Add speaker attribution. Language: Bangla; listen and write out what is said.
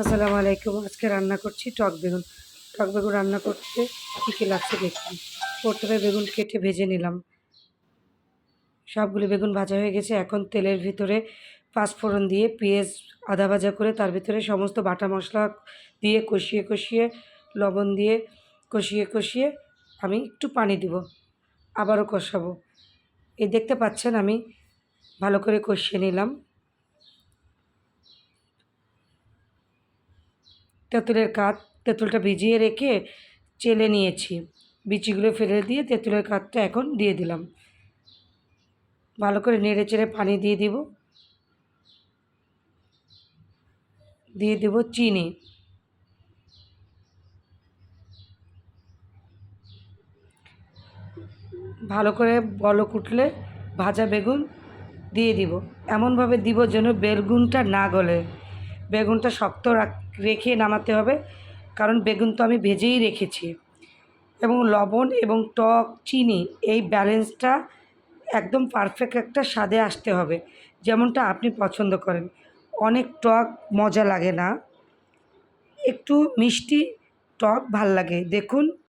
Speaker 1: আসসালামু আলাইকুম। আজকে রান্না করছি টক বেগুন। টক বেগুন রান্না করতে কী, কী লাগছে দেখুন। প্রথমে বেগুন কেটে ভেজে নিলাম। সবগুলো বেগুন ভাজা হয়ে গেছে। এখন তেলের ভিতরে পাঁচফোড়ন দিয়ে পেঁয়াজ আধা ভাজা করে তার ভিতরে সমস্ত বাটা মশলা দিয়ে কষিয়ে, কষিয়ে লবণ দিয়ে কষিয়ে, কষিয়ে আমি একটু পানি দিব। আবারও কষাবো। এই দেখতে পাচ্ছেন আমি ভালো করে কষিয়ে নিলাম। তেঁতুলটা ভিজিয়ে রেখে চেলে নিয়েছি। বিচিগুলো ফেলে দিয়ে তেঁতুলের কাঠটা এখন দিয়ে দিলাম। ভালো করে নেড়ে চেড়ে পানি দিয়ে দেব চিনি। ভালো করে বলক উঠলে ভাজা বেগুন দিয়ে দিব। এমনভাবে দিব যেন বেগুনটা না গলে। বেগুনটা শক্ত রেখে নামাতে হবে, কারণ বেগুন তো আমি ভেজেই রেখেছি। এবং লবণ এবং টক চিনি এই ব্যালেন্সটা একদম পারফেক্ট একটা স্বাদে আসতে হবে, যেমনটা আপনি পছন্দ করেন। অনেক টক মজা লাগে না, একটু মিষ্টি টক ভাল লাগে। দেখুন